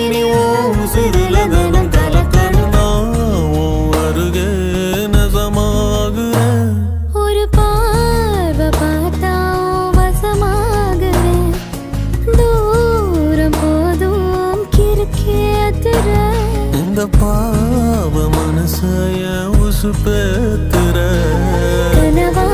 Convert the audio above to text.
இனி உசுருல தினம் கலக்கணும் நான் அருகே நெசமாகுறேன் ஒரு பார்வை பார்த்தா வசமாகுறேன் தூரம் போதும் கிறுக்கேத்துற இந்த பாவ மனசைய உசு பேத்துற கனவா